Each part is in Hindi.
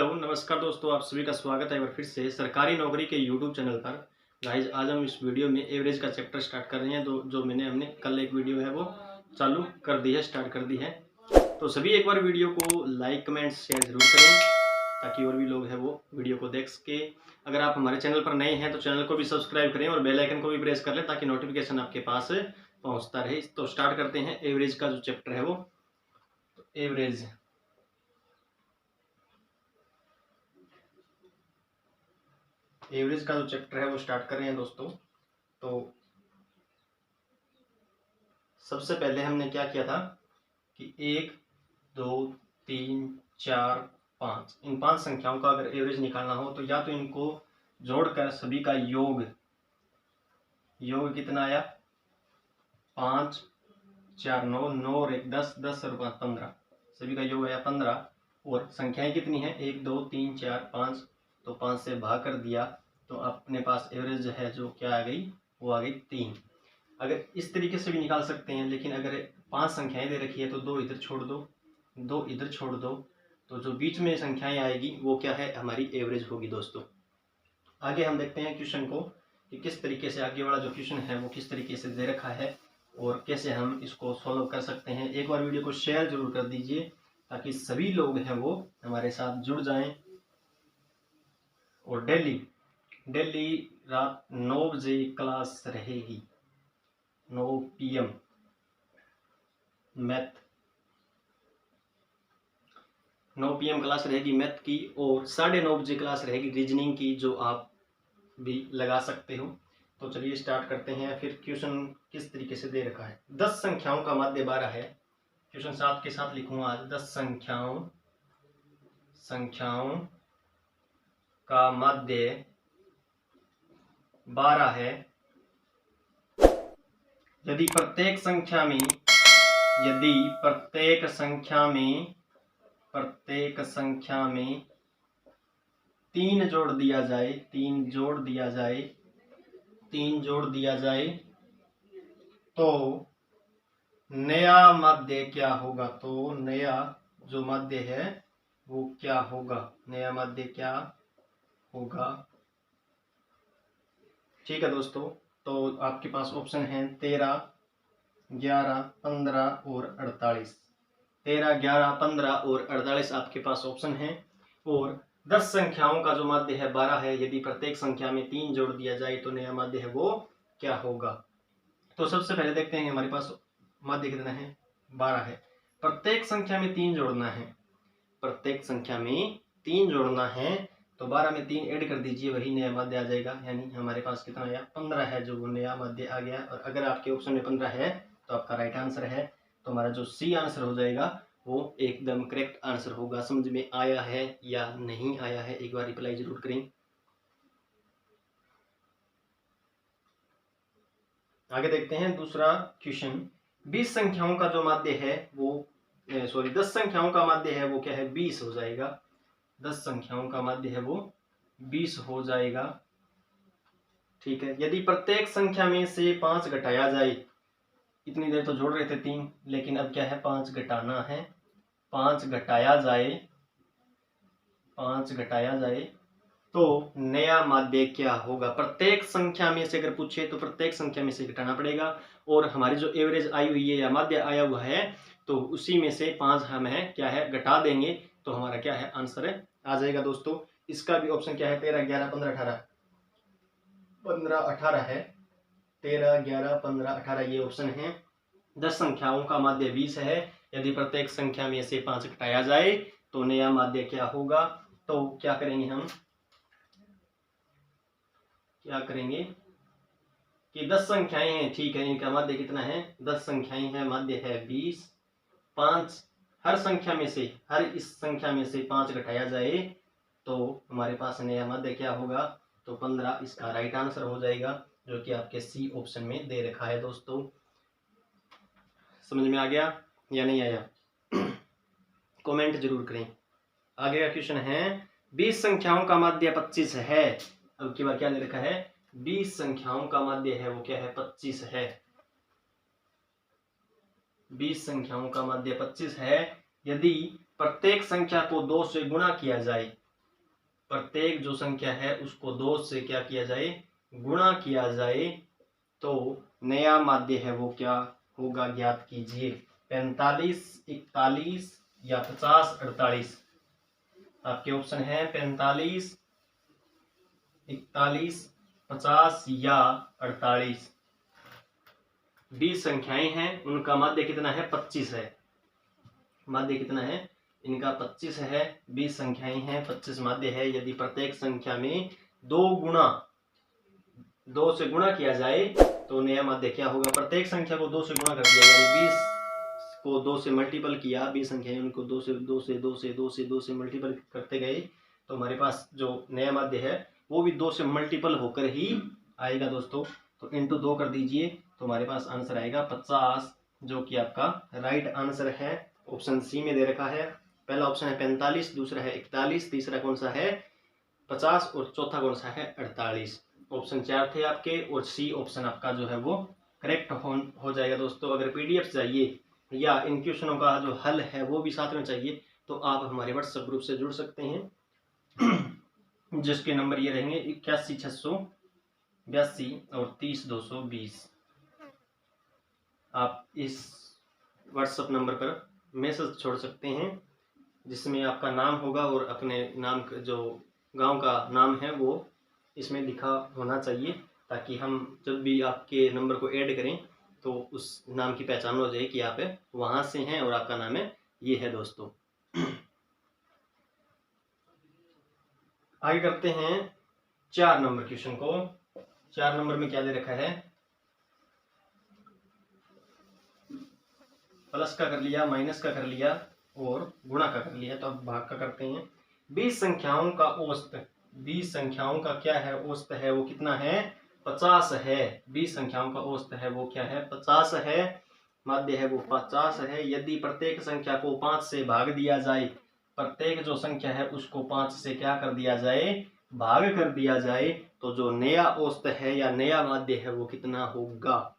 हेलो नमस्कार दोस्तों, आप सभी का स्वागत है एक बार फिर से सरकारी नौकरी के यूट्यूब चैनल पर। गाइज आज हम इस वीडियो में एवरेज का चैप्टर स्टार्ट कर रहे हैं। तो जो हमने कल एक वीडियो है वो चालू कर दी है, स्टार्ट कर दी है। तो सभी एक बार वीडियो को लाइक कमेंट शेयर जरूर करें ताकि और भी लोग हैं वो वीडियो को देख सके। अगर आप हमारे चैनल पर नए हैं तो चैनल को भी सब्सक्राइब करें और बेल आइकन को भी प्रेस कर लें ताकि नोटिफिकेशन आपके पास पहुँचता रहे। तो स्टार्ट करते हैं एवरेज का जो चैप्टर है वो। तो एवरेज का जो चैप्टर है वो स्टार्ट कर रहे हैं दोस्तों। तो सबसे पहले हमने क्या किया था कि 1 2 3 4 5 इन 5 संख्याओं का अगर एवरेज निकालना हो तो या तो इनको जोड़कर सभी का योग कितना आया 5 4 9 9 और 1 10 10 और 5 15, सभी का योग आया 15। और संख्याएं कितनी है 1 2 3 4 5, तो 5 से भाग कर दिया तो अपने पास एवरेज है जो क्या आ गई वो आ गई 3। अगर इस तरीके से भी निकाल सकते हैं, लेकिन अगर 5 संख्याएं दे रखी है तो 2 इधर छोड़ दो, 2 इधर छोड़ दो, तो जो बीच में संख्याएं आएगी वो क्या है हमारी एवरेज होगी दोस्तों। आगे हम देखते हैं क्वेश्चन को कि किस तरीके से आगे वाला जो क्वेश्चन है वो किस तरीके से दे रखा है और कैसे हम इसको सॉल्व कर सकते हैं। एक बार वीडियो को शेयर जरूर कर दीजिए ताकि सभी लोग हैं वो हमारे साथ जुड़ जाएं। और डेली रात 9 बजे क्लास रहेगी, 9 PM मैथ, 9 PM क्लास रहेगी मैथ की और 9:30 बजे क्लास रहेगी रीजनिंग की, जो आप भी लगा सकते हो। तो चलिए स्टार्ट करते हैं। फिर क्वेश्चन किस तरीके से दे रखा है, 10 संख्याओं का माध्य 12 है। क्वेश्चन 7 के साथ लिखूंगा आज 10 संख्याओं का माध्य 12 है यदि प्रत्येक संख्या में 3 जोड़ दिया जाए तो नया माध्य क्या होगा। तो नया जो माध्य है वो क्या होगा, नया माध्य क्या होगा। ठीक है दोस्तों, तो आपके पास ऑप्शन है 13 11 15 और 48। 13 11 15 और 48 आपके पास ऑप्शन है। और 10 संख्याओं का जो माध्य है 12 है यदि प्रत्येक संख्या में 3 जोड़ दिया जाए तो नया माध्य है वो क्या होगा। तो सबसे पहले देखते हैं हमारे पास माध्य कितना है 12 है। प्रत्येक संख्या में 3 जोड़ना है, तो 12 में 3 ऐड कर दीजिए, वही नया माध्य आ जाएगा। यानी हमारे पास कितना आया 15 है, जो वो नया माध्य आ गया। और अगर आपके ऑप्शन में 15 है तो आपका राइट आंसर है। तो हमारा जो सी आंसर हो जाएगा वो एकदम करेक्ट आंसर होगा। समझ में आया है या नहीं आया है एक बार रिप्लाई जरूर करें। आगे देखते हैं दूसरा क्वेश्चन। 20 संख्याओं का जो माध्य है वो 10 संख्याओं का माध्य है वो क्या है 20 हो जाएगा। 10 संख्याओं का माध्य है वो 20 हो जाएगा। ठीक है, यदि प्रत्येक संख्या में से 5 घटाया जाए, इतनी देर तो जोड़ रहे थे 3, लेकिन अब क्या है 5 घटाना है। 5 घटाया जाए तो नया माध्य क्या होगा। प्रत्येक संख्या में से अगर पूछे तो प्रत्येक संख्या में से घटाना पड़ेगा। और हमारी जो एवरेज आई हुई है या माध्य आया हुआ है तो उसी में से 5 हम है क्या है घटा देंगे तो हमारा क्या है आंसर आ जाएगा दोस्तों। इसका भी ऑप्शन क्या है 13 11 15 18 18 है। 13 11 15 18 ये ऑप्शन है। 10 संख्याओं का माध्य 20 है, यदि प्रत्येक संख्या में से 5 घटाया जाए तो नया माध्य क्या होगा। तो क्या करेंगे हम, कि 10 संख्याएं हैं, ठीक है, इनका माध्य कितना है 10 संख्याएं हैं, माध्य है 20। 5 हर इस संख्या में से 5 घटाया जाए तो हमारे पास नया माध्य क्या होगा। तो 15 इसका राइट आंसर हो जाएगा, जो कि आपके सी ऑप्शन में दे रखा है दोस्तों। समझ में आ गया या नहीं आया कमेंट जरूर करें। आगे का क्वेश्चन है 20 संख्याओं का माध्य 25 है। अब की बार क्या दे रखा है 20 संख्याओं का माध्य है वो क्या है 25 है। 20 संख्याओं का माध्य 25 है, यदि प्रत्येक संख्या को 2 से गुणा किया जाए, प्रत्येक जो संख्या है उसको 2 से क्या किया जाए, गुणा किया जाए, तो नया माध्य है वो क्या होगा, ज्ञात कीजिए। 45, 41 या 50, 48। आपके ऑप्शन है 45, 41, 50 या 48। 20 संख्याएं हैं, उनका माध्य कितना है, 25 है। माध्य कितना है इनका, 25 है। 20 संख्याएं हैं, 25 माध्य है। यदि प्रत्येक संख्या में 2 से गुणा किया जाए तो नया माध्य क्या होगा। प्रत्येक संख्या को 2 से गुणा कर दिया, यानी 20 को 2 से मल्टीपल किया, 20 संख्याएं उनको 2 से 2 से 2 से 2 से 2 से मल्टीपल करते गए, तो हमारे पास जो नया माध्य है वो भी 2 से मल्टीपल होकर ही आएगा दोस्तों। तो इंटू 2 कर दीजिए, तो हमारे पास आंसर आएगा 50, जो कि आपका राइट आंसर है। ऑप्शन सी में दे रखा है। पहला ऑप्शन है 45, दूसरा है 41, तीसरा कौन सा है 50 और चौथा कौन सा है 48। ऑप्शन 4 थे आपके और सी ऑप्शन आपका जो है वो करेक्ट हो जाएगा दोस्तों। अगर पीडीएफ चाहिए या इन क्वेश्चनों का जो हल है वो भी साथ में चाहिए तो आप हमारे व्हाट्सएप ग्रुप से जुड़ सकते हैं जिसके नंबर ये रहेंगे 81,682 और 30,220। आप इस व्हाट्सएप नंबर पर मैसेज छोड़ सकते हैं जिसमें आपका नाम होगा और अपने नाम जो गांव का नाम है वो इसमें लिखा होना चाहिए, ताकि हम जब भी आपके नंबर को ऐड करें तो उस नाम की पहचान हो जाए कि आप वहां से हैं और आपका नाम है ये है दोस्तों। आगे करते हैं 4 नंबर क्वेश्चन को। 4 नंबर में क्या दे रखा है, प्लस का कर लिया, माइनस का कर लिया और गुणा का कर लिया, तो अब भाग का करते हैं। 20 संख्याओं का औसत, 20 संख्याओं का क्या है औसत है वो कितना है 50 है। 20 संख्याओं का औसत है वो क्या है 50 है। माध्य है वो 50 है। यदि प्रत्येक संख्या को 5 से भाग दिया जाए, प्रत्येक जो संख्या है उसको 5 से क्या कर दिया जाए, भाग कर दिया जाए, तो जो नया औसत है या नया माध्य है वो कितना होगा।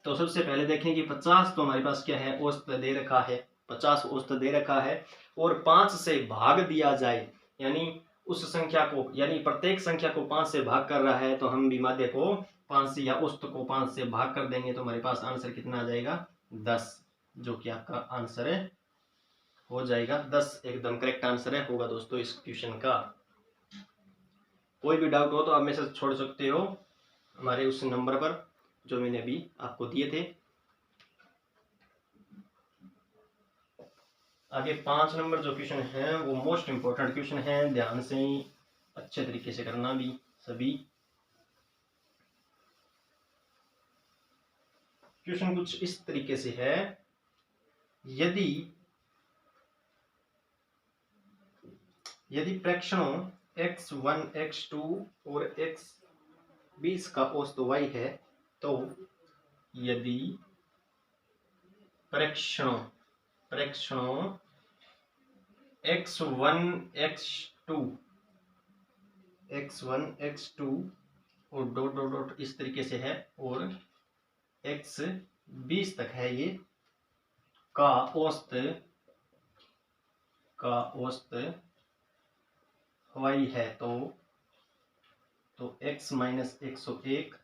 तो सबसे पहले देखें कि 50 तो हमारे पास क्या है औसत दे रखा है, 50 औसत दे रखा है और 5 से भाग दिया जाए, यानी उस संख्या को, यानी प्रत्येक संख्या को 5 से भाग कर रहा है, तो हम भी माध्य को 5 से या औसत को 5 से भाग कर देंगे, तो हमारे पास आंसर कितना आ जाएगा 10, जो कि आपका आंसर हो जाएगा 10। एकदम करेक्ट आंसर है होगा दोस्तों इस क्वेश्चन का। कोई भी डाउट हो तो आप मैसेज छोड़ सकते हो हमारे उस नंबर पर जो मैंने अभी आपको दिए थे। आगे 5 नंबर जो क्वेश्चन है वो मोस्ट इंपोर्टेंट क्वेश्चन है, ध्यान से अच्छे तरीके से करना भी सभी। क्वेश्चन कुछ इस तरीके से है, यदि प्रेक्षणों x1, x2 और x20 का औसत y है, तो यदि प्रेक्षणों x1, x2 और डॉट डॉट डॉट इस तरीके से है और x20 तक है, ये का औसत y है, तो x minus 101,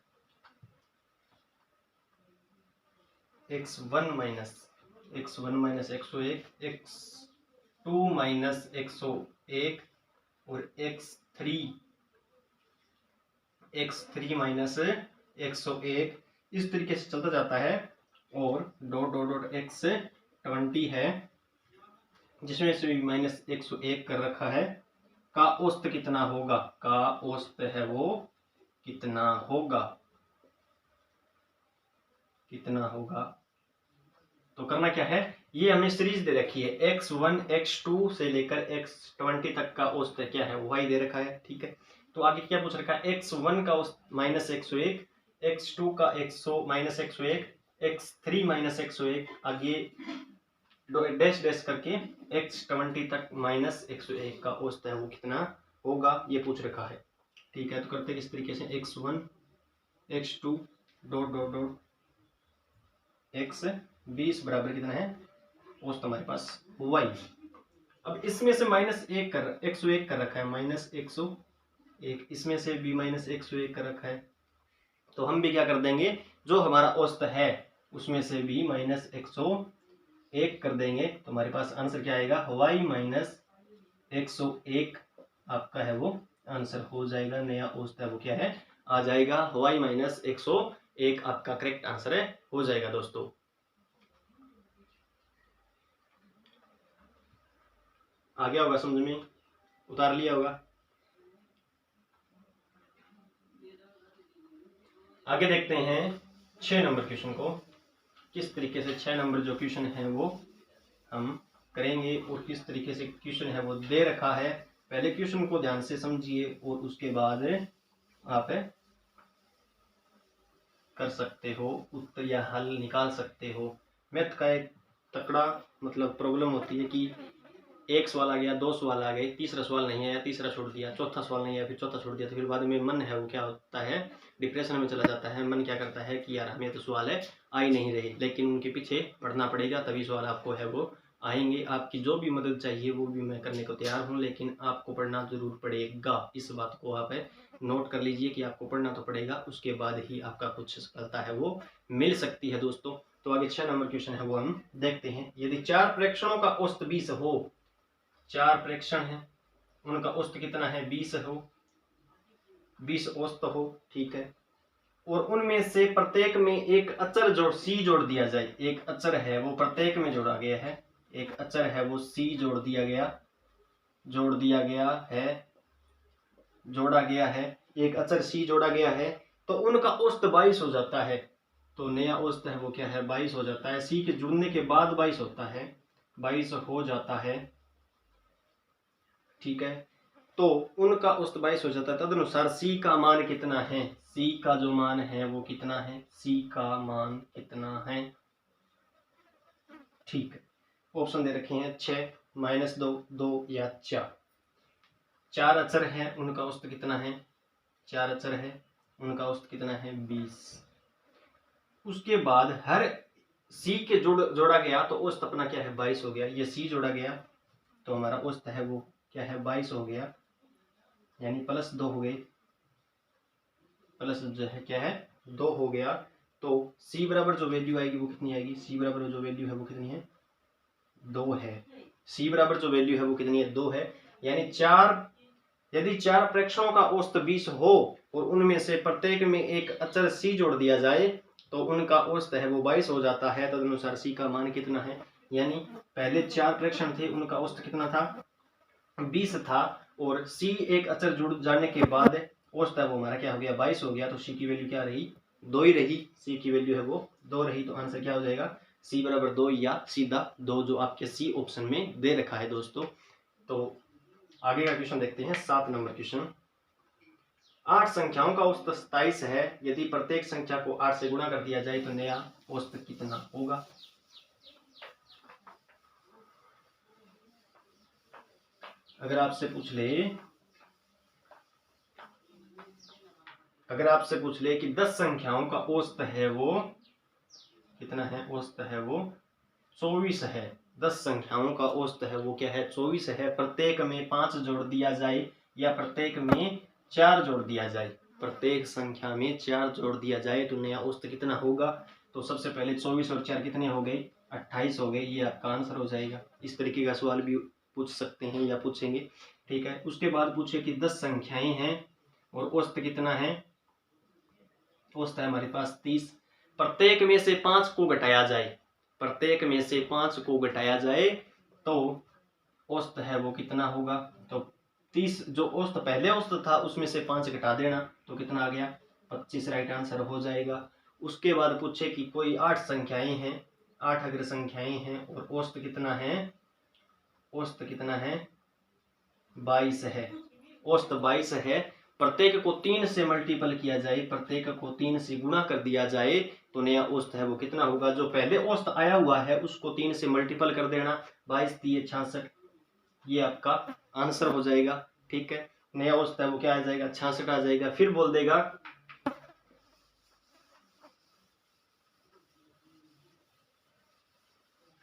x1 minus 101, x2 minus 101 और x3 माइनस 101 इस तरीके से चलता जाता है। और डॉट डॉट डॉट x20 है जिसमें से भी माइनस 101 कर रखा है, का औसत कितना होगा, का औसत है वो कितना होगा। तो करना क्या है, ये हमें सीरीज दे रखी है, x1, x2 से लेकर x20 तक का औसत क्या है y दे रखा है, ठीक है। तो आगे क्या पूछ रखा है, x1 का औसत माइनस 101, x2 का माइनस 101, x3 माइनस 101, आगे डैश डैश करके x20 तक माइनस 101 का औसत है वो कितना होगा, ये पूछ रखा है, ठीक है। तो करते किस तरीके से, x1, x2 dot dot dot x20 बराबर कितना है औसत हमारे पास y। अब इसमें से -101 कर रखा है, -101, इसमें से भी -101 कर रखा है, तो हम भी क्या कर देंगे, जो हमारा औसत है उसमें से भी -101 कर देंगे, तो हमारे पास आंसर क्या आएगा, y -101 आपका है वो आंसर हो जाएगा। नया औसत है वो क्या है, आ जाएगा, y -101 आपका करेक्ट आंसर है, हो जाएगा दोस्तों। आ गया होगा समझ में, उतार लिया होगा। आगे देखते हैं 6 नंबर क्वेश्चन को, किस तरीके से 6 नंबर जो क्वेश्चन है वो हम करेंगे और किस तरीके से क्वेश्चन है वो दे रखा है। पहले क्वेश्चन को ध्यान से समझिए और उसके बाद आप कर सकते हो, उत्तर या हल निकाल सकते हो। मैथ का एक तकड़ा मतलब प्रॉब्लम होती है कि एक सवाल आ गया, 2 सवाल आ गए, तीसरा सवाल नहीं आया, तीसरा छोड़ दिया, चौथा सवाल नहीं आया, फिर चौथा छोड़ दिया, तो फिर बाद में मन है वो क्या होता है, डिप्रेशन में चला जाता है। मन क्या करता है कि यार हमें तो सवाल है आ ही नहीं रहे, लेकिन उनके पीछे पढ़ना पड़ेगा, तभी सवाल आपको है वो आएंगे। आपकी जो भी मदद चाहिए वो भी मैं करने को तैयार हूँ, लेकिन आपको पढ़ना जरूर पड़ेगा। इस बात को आप नोट कर लीजिए कि आपको पढ़ना तो पड़ेगा, उसके बाद ही आपका कुछ सफलता है वो मिल सकती है दोस्तों। तो आगे 6 नंबर क्वेश्चन है वो हम देखते हैं। यदि 4 प्रेक्षणों का औसत 20 हो, 4 प्रेक्षण है, उनका औसत कितना है, 20 हो, 20 औसत हो, ठीक है, और उनमें से प्रत्येक में एक अचर सी जोड़ दिया जाए। एक अचर है वो प्रत्येक में जोड़ा गया है, एक अचर है वो सी जोड़ दिया गया है, जोड़ा गया है, एक अचर सी जोड़ा गया है, तो उनका औसत 22 हो जाता है। तो नया औसत है वो क्या है, 22 हो जाता है। सी के जुड़ने के बाद 22 होता है, 22 हो जाता है, ठीक है, तो उनका औसत 22 हो जाता है। तदनुसार सी का मान कितना है, सी का जो मान है वो कितना है, सी का मान कितना है, ठीक है। ऑप्शन दे रखे हैं 6, -2, 2 या 4। 4 अचर हैं, उनका औसत कितना है, 4 अचर है, उनका औसत कितना है, 20। उसके बाद हर सी के जोड़ा गया तो औसत अपना क्या है, 22 हो गया। ये सी जोड़ा गया तो हमारा औसत है वो क्या है, 22 हो गया, यानी +2 हो गए, प्लस जो है क्या है 2 हो गया। तो c बराबर जो वैल्यू आएगी वो कितनी आएगी, c बराबर जो वैल्यू है वो कितनी है, 2 है। c बराबर जो वैल्यू है वो कितनी है, 2 है। यानी 4, यदि 4 प्रेक्षणों का औसत 20 हो और उनमें से प्रत्येक में एक अचर c जोड़ दिया जाए तो उनका औसत है वो 22 हो जाता है। तदनुसार c का मान कितना है, यानी पहले 4 प्रेक्षण थे, उनका औसत कितना था, 20 था, और c एक अचर जुड़ जाने के बाद औसत है वो हमारा क्या हो गया, 22 हो गया। तो c की वैल्यू क्या रही, 2 ही रही, c की वैल्यू है वो 2 रही। तो आंसर क्या हो जाएगा, c बराबर 2 या सीधा 2, जो आपके सी ऑप्शन में दे रखा है दोस्तों। तो आगे का क्वेश्चन देखते हैं, 7 नंबर क्वेश्चन। 8 संख्याओं का औसत 27 है, यदि प्रत्येक संख्या को 8 से गुणा कर दिया जाए तो नया औसत कितना होगा। अगर आपसे पूछ ले कि 10 संख्याओं का औसत है वो कितना है, औसत है वो 24 है। 10 संख्याओं का औसत है वो क्या है, 24 है। प्रत्येक में 5 जोड़ दिया जाए या प्रत्येक में 4 जोड़ दिया जाए, प्रत्येक संख्या में 4 जोड़ दिया जाए तो नया औसत कितना होगा। तो सबसे पहले 24 और 4 कितने हो गए, 28 हो गए, ये आपका आंसर हो जाएगा। इस तरीके का सवाल भी पूछ सकते हैं या पूछेंगे, ठीक है। उसके बाद पूछे कि 10 संख्याएं हैं और औसत कितना है, औसत है हमारे पास 30। प्रत्येक में से 5 को घटाया जाए, प्रत्येक में से 5 को घटाया जाए तो औसत है वो कितना होगा। तो 30 जो औसत पहले औसत था उसमें से 5 घटा देना तो कितना आ गया, 25 राइट आंसर हो जाएगा। उसके बाद पूछे कि कोई 8 संख्याएं हैं, 8 अग्र संख्याएं हैं और औसत कितना है, औसत कितना है, 22 है, औसत 22 है। प्रत्येक को 3 से मल्टीपल किया जाए, प्रत्येक को 3 से गुणा कर दिया जाए तो नया औसत है वो कितना होगा। जो पहले औसत आया हुआ है उसको 3 से मल्टीपल कर देना, 22 3 66, ये आपका आंसर हो जाएगा, ठीक है। नया औसत है वो क्या आ जाएगा, 66 आ जाएगा। फिर बोल देगा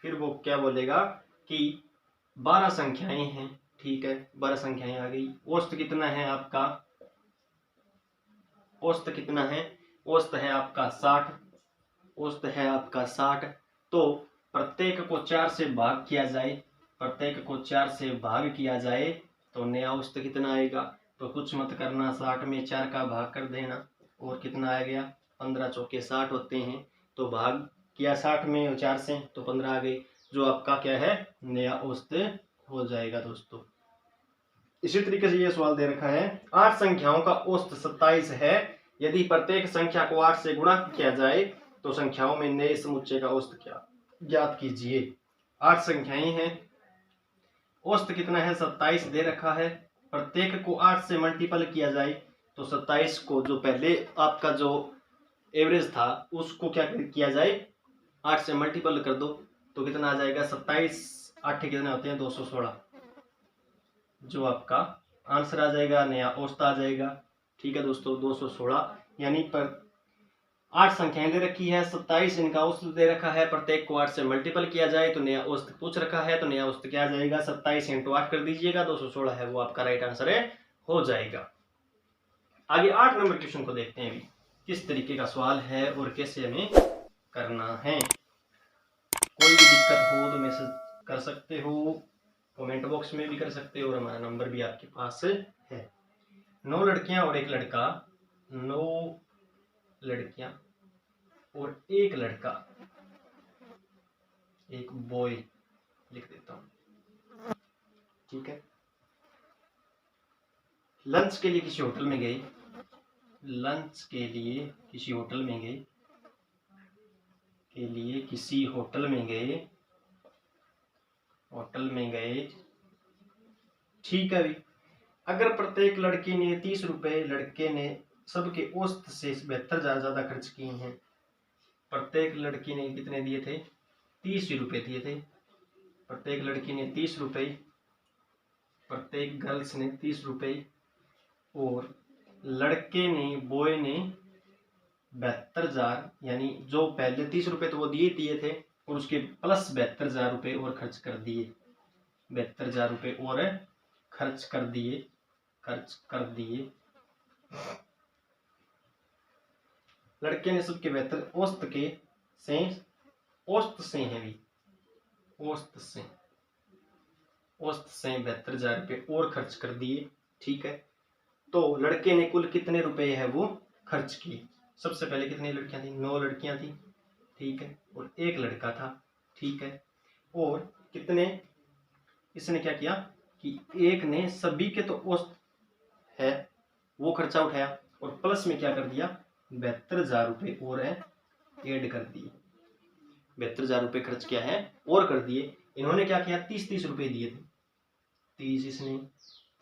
फिर वो क्या बोलेगा कि 12 संख्याएं हैं, ठीक है, 12 संख्याएं आ गई। औसत कितना है आपका, औसत कितना है, औसत है आपका 60, औसत है आपका 60। तो प्रत्येक को 4 से भाग किया जाए, प्रत्येक को 4 से भाग किया जाए तो नया औसत कितना आएगा। तो कुछ मत करना, 60 में 4 का भाग कर देना और कितना आ गया, 15 चौके 60 होते हैं। तो भाग किया 60 में 4 से तो 15 आ गए, जो आपका क्या है, नया औसत हो जाएगा दोस्तों। इसी तरीके से ये सवाल दे रखा है, 8 संख्याओं का औसत 27 है, यदि प्रत्येक संख्या को 8 से गुणा किया जाए तो संख्याओं में नए समुच्चय का औसत क्या ज्ञात कीजिए। 8 संख्याएं हैं, औसत कितना है, 27 दे रखा है। प्रत्येक को 8 से मल्टीपल किया जाए तो 27 को जो पहले आपका जो एवरेज था उसको क्या किया जाए, 8 से मल्टीपल कर दो तो कितना आ जाएगा, 27 8 कितने होते हैं, 216, जो आपका आंसर आ जाएगा, नया औसत आ जाएगा। ठीक है दोस्तों, 216 यानी पर 8 संख्याएं दे रखी है, 27 इनका औसत दे रखा है, प्रत्येक को 8 से मल्टीपल किया जाए तो नया औसत पूछ रखा है, तो नया औसत क्या आ जाएगा, 27 × 8 कर दीजिएगा, 216 है वो आपका राइट आंसर है, हो जाएगा। आगे 8 नंबर क्वेश्चन को देखते हैं अभी, किस तरीके का सवाल है और कैसे हमें करना है। कोई भी दिक्कत हो तो मैसेज कर सकते हो, कमेंट बॉक्स में भी कर सकते हो और हमारा नंबर भी आपके पास है। 9 लड़कियां और 1 लड़का, 9 लड़कियां और 1 लड़का, एक बॉय लिख देता हूं, ठीक है। लंच के लिए किसी होटल में गए, लंच के लिए किसी होटल में गए, के लिए किसी होटल में गए, होटल में गए, ठीक है। अगर प्रत्येक लड़की ने 30 रुपए, लड़के ने सबके औसत से 72 ज्यादा खर्च किए हैं। प्रत्येक लड़की ने कितने दिए थे, 30 रुपए दिए थे। प्रत्येक लड़की ने 30 रुपए, प्रत्येक गर्ल्स ने 30 रुपए और लड़के ने, बॉय ने 72,000, यानी जो पहले 30 रुपए तो वो दिए थे और उसके प्लस 72,000 रुपए और खर्च कर दिए, 72,000 रुपए और खर्च कर दिए, खर्च कर दिए। लड़के ने सबके बेहतर औसत के से, औसत से है भी, औसत से, औसत से 72,000 रुपए और खर्च कर दिए, ठीक है। तो लड़के ने कुल कितने रुपए है वो खर्च किए। सबसे पहले कितनी लड़कियां थी, 9 लड़कियां थी, ठीक है, और 1 लड़का था, ठीक है। और कितने, इसने क्या किया कि एक ने सभी के तो औसत है वो खर्चा उठाया और प्लस में क्या कर दिया, 72,000 रुपए और ऐड कर दिए, 72,000 रुपए खर्च किया है और कर दिए। इन्होंने क्या किया, 30-30 रुपए दिए थे, 30 इसने,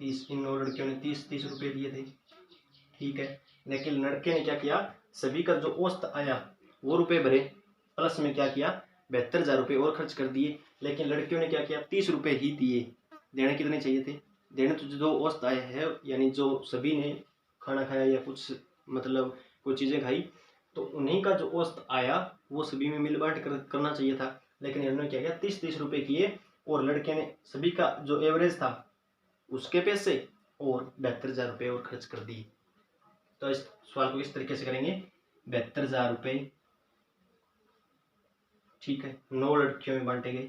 30 इन 9 लड़कियों ने 30-30 रुपए दिए थे, ठीक है। लेकिन लड़के ने क्या किया, सभी का जो औसत आया वो रुपए भरे, प्लस में क्या किया, 72,000 रुपए और खर्च कर दिए। लेकिन लड़कियों ने क्या किया, 30 रुपए ही दिए, देने कितने चाहिए थे, देने तो जो औसत आया है, यानी जो सभी ने खाना खाया या कुछ मतलब कोई चीज़ें खाई तो उन्हीं का जो औसत आया वो सभी में मिल बांट करना चाहिए था। लेकिन इन्होंने क्या किया, 30-30 रुपए किए और लड़के ने सभी का जो एवरेज था उसके पैसे और 72,000 रुपए और खर्च कर दिए। तो इस सवाल को इस तरीके से करेंगे, 72,000 रुपए, ठीक है, 9 लड़कियों में बांटे गए।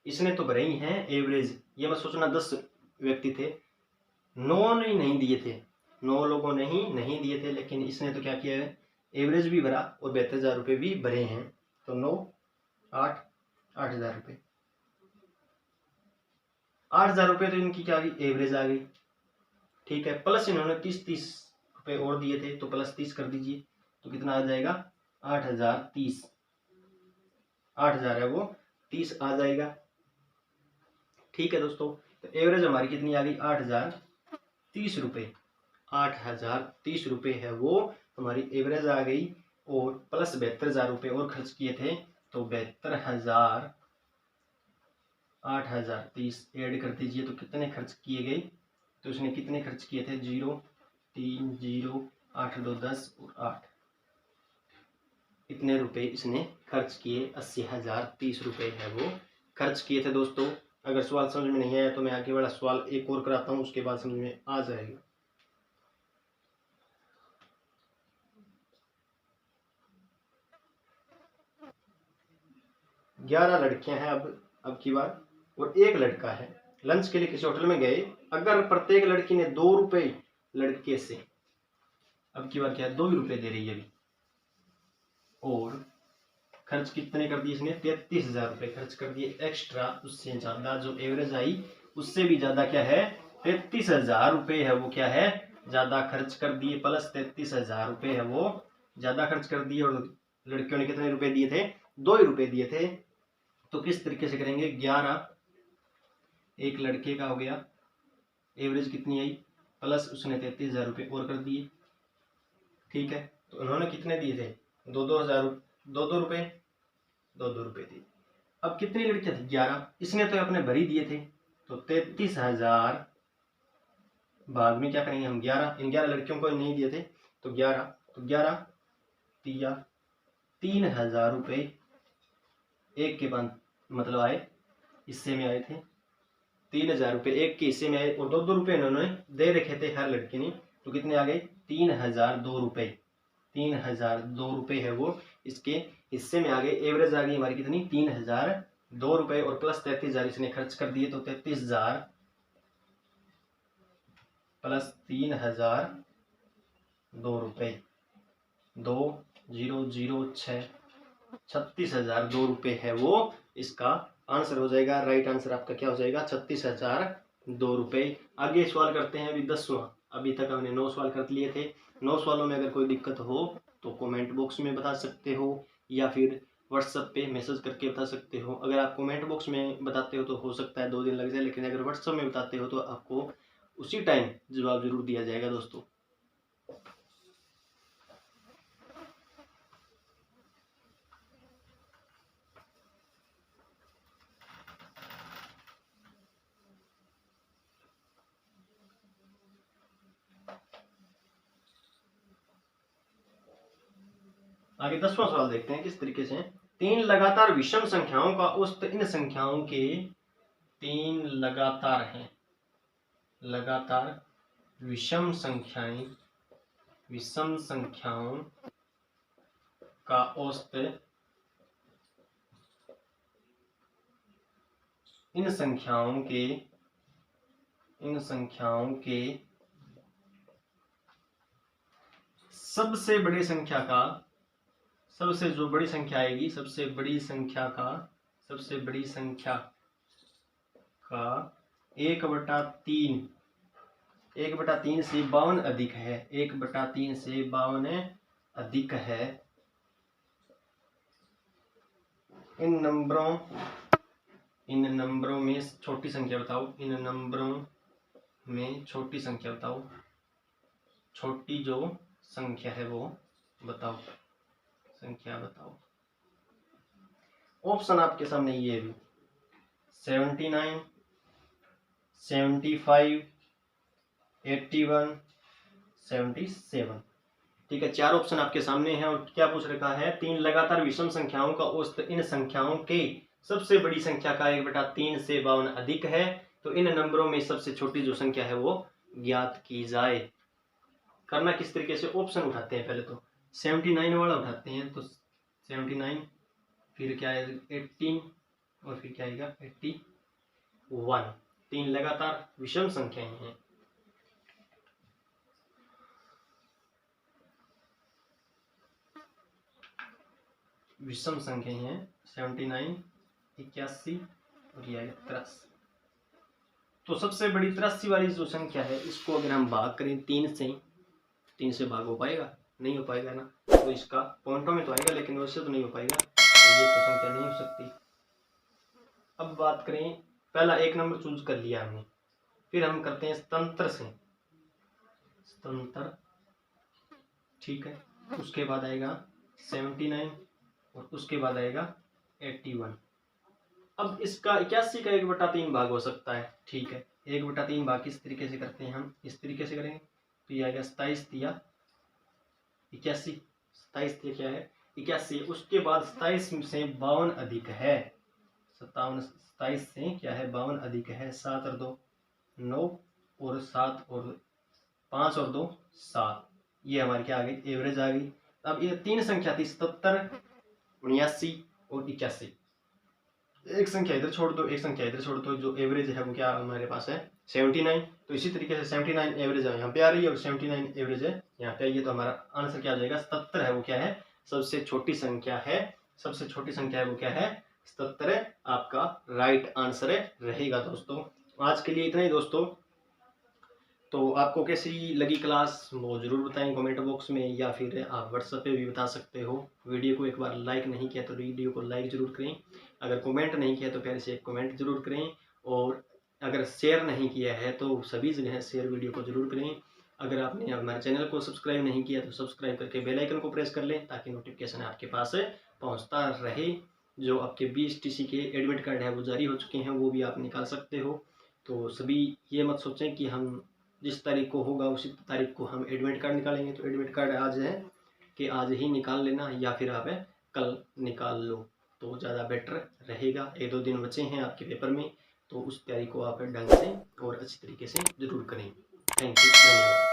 इसने तो भरे ही हैं एवरेज, ये मत सोचना 10 व्यक्ति थे, 9 ने नहीं दिए थे, 9 लोगों ने ही नहीं दिए थे, लेकिन इसने तो क्या किया है, एवरेज भी भरा और 72,000 रुपए भी भरे हैं। तो 9 8 8,000 रुपए, 8,000 रुपए तो इनकी क्या आ गई, एवरेज आ गई, ठीक है। प्लस इन्होंने 30-30 रुपए और दिए थे तो प्लस 30 कर दीजिए तो कितना आ जाएगा, 8,030, 8,000 है वो 30 आ जाएगा, ठीक है दोस्तों। तो एवरेज हमारी कितनी आ गई, 8,030 रुपए, 8,030 रुपए है वो हमारी एवरेज आ गई और प्लस 72,000 रुपए और खर्च किए थे तो 72,000, 8,030 ऐड कर दीजिए तो कितने खर्च किए गए, तो उसने कितने खर्च किए थे, 0 3 0 8 2 10 और 8, इतने रुपए इसने खर्च किए, 80,030 रुपए है वो खर्च किए थे दोस्तों। अगर सवाल समझ में नहीं आया तो मैं आगे वाला सवाल एक और कराता हूँ, उसके बाद समझ में आ जाएगा। 11 लड़कियां हैं अब की बार, और एक लड़का है। लंच के लिए किसी होटल में गए। अगर प्रत्येक लड़की ने 2 रुपए लड़के से, अब की बार क्या है, 2 ही रुपए दे रही है अभी, और खर्च कितने कर दिए इसने, 33,000 रुपए खर्च कर दिए एक्स्ट्रा। उससे ज्यादा जो एवरेज आई उससे भी ज्यादा क्या है, 33,000 रुपए है वो क्या है, ज्यादा खर्च कर दिए, प्लस 33,000 रुपए है वो ज्यादा खर्च कर दिए। और लड़कियों ने कितने रुपए दिए थे, 2 ही रुपए दिए थे। तो किस तरीके से करेंगे, 11 एक लड़के का हो गया, एवरेज कितनी आई, प्लस उसने 33,000 रुपये और कर दिए। ठीक है, तो उन्होंने कितने दिए थे, 2-2 रुपए, 2-2 रुपए दिए। अब कितनी लड़कियां थी, 11, इसने तो अपने भरी दिए थे, तो 33,000 भाग में क्या करेंगे हम, 11, इन 11 लड़कियों को नहीं दिए थे, तो 11 तिया 3,000 रुपये एक के बाद मतलब आए, हिस्से में आए थे 3,000 रुपये एक के हिस्से में आए, और 2-2 रुपये उन्होंने दे रखे थे हर लड़की ने, तो कितने आ गए, 3,002 रुपये। 3,002 रुपये है वो इसके हिस्से में आ गए। एवरेज आ गई हमारी कितनी, 3,002 रुपये, और प्लस 33,000 इसने खर्च कर दिए, तो 33,000 प्लस 3,002 रुपये, 2006, 36,002 रुपये है वो इसका आंसर हो जाएगा। राइट आंसर आपका क्या हो जाएगा, 36,002 रुपये। आगे सवाल करते हैं अभी 10वां। अभी तक हमने 9 सवाल कर लिए थे। 9 सवालों में अगर कोई दिक्कत हो तो कमेंट बॉक्स में बता सकते हो, या फिर व्हाट्सएप पे मैसेज करके बता सकते हो। अगर आप कमेंट बॉक्स में बताते हो तो हो सकता है 2 दिन लग जाए, लेकिन अगर व्हाट्सएप में बताते हो तो आपको उसी टाइम जवाब जरूर दिया जाएगा दोस्तों। आगे 10वां सवाल देखते हैं किस तरीके से। 3 लगातार विषम संख्याओं का औसत इन संख्याओं के, 3 लगातार हैं, लगातार विषम संख्याओं का औसत इन संख्याओं के सबसे बड़ी संख्या का, सबसे जो बड़ी संख्या आएगी, सबसे बड़ी संख्या का 1/3, 1/3 से 52 अधिक है, 1/3 से 52 अधिक है। इन नंबरों में छोटी संख्या बताओ, इन नंबरों में छोटी संख्या बताओ, छोटी जो संख्या है वो बताओ, संख्या बताओ। ऑप्शन आपके सामने ये भी 79, 75, 81, 77। ठीक है, 4 ऑप्शन आपके सामने हैं। और क्या पूछ रखा है, 3 लगातार विषम संख्याओं का औसत इन संख्याओं के सबसे बड़ी संख्या का 1/3 से 52 अधिक है, तो इन नंबरों में सबसे छोटी जो संख्या है वो ज्ञात की जाए। करना किस तरीके से, ऑप्शन उठाते हैं। पहले तो 79 वाला उठाते हैं, तो 79, फिर क्या है 18, और फिर क्या आएगा 81। 3 लगातार विषम संख्याएं हैं। विषम संख्या हैं 79, 81 और यह 83। तो सबसे बड़ी 83 वाली जो संख्या है, इसको अगर हम भाग करें 3 से भाग हो पाएगा, नहीं हो पाएगा ना। तो इसका पॉइंटों में तो आएगा, लेकिन वैसे तो नहीं हो पाएगा, तो ये तो संख्या नहीं हो सकती। अब बात करें, पहला 1 नंबर चूज कर लिया हमने, फिर हम करते हैं स्वतंत्र से, स्वतंत्र। ठीक है, उसके बाद आएगा 79 और उसके बाद आएगा 81। अब इसका 81 का 1/3 भाग हो सकता है। ठीक है, 1/3 भाग किस तरीके से करते हैं हम, इस तरीके से करेंगे, तो ये आएगा 27 तिया 81, 27 तिया क्या है 81। उसके बाद 27 से 52 अधिक है, 57 27 से क्या है 52 अधिक है 7 और 2 9 और 7 और 5 और 2 7, ये हमारी क्या आ गई एवरेज आ गई। अब ये तीन संख्या थी 77 79 और 81, एक संख्या इधर छोड़ दो एक संख्या इधर छोड़ दो, जो एवरेज है वो क्या हमारे पास है 79। तो इसी तरीके से 79 एवरेज है यहाँ पे आ रही है और 79 एवरेज है यहाँ पे, ये तो हमारा आंसर क्या आ जाएगा 77 है, वो क्या है सबसे छोटी संख्या है, सबसे छोटी संख्या है वो क्या है 77 आपका राइट आंसर रहेगा। दोस्तों आज के लिए इतना ही दोस्तों, तो आपको कैसी लगी क्लास वो ज़रूर बताएं कमेंट बॉक्स में, या फिर आप व्हाट्सएप पे भी बता सकते हो। वीडियो को एक बार लाइक नहीं किया तो वीडियो को लाइक ज़रूर करें, अगर कमेंट नहीं किया तो प्यारे से एक कमेंट ज़रूर करें, और अगर शेयर नहीं किया है तो सभी जगह शेयर वीडियो को ज़रूर करें। अगर आपने हमारे चैनल को सब्सक्राइब नहीं किया तो सब्सक्राइब करके बेल आइकन को प्रेस कर लें ताकि नोटिफिकेशन आपके पास पहुँचता रहे। जो आपके BSTC के एडमिट कार्ड है वो जारी हो चुके हैं, वो भी आप निकाल सकते हो। तो सभी ये मत सोचें कि हम जिस तारीख को होगा उसी तारीख को हम एडमिट कार्ड निकालेंगे, तो एडमिट कार्ड आज है कि आज ही निकाल लेना या फिर आप कल निकाल लो तो ज़्यादा बेटर रहेगा। 1-2 दिन बचे हैं आपके पेपर में, तो उस तैयारी को आप ढंग से और अच्छी तरीके से ज़रूर करें। थैंक यू, धन्यवाद।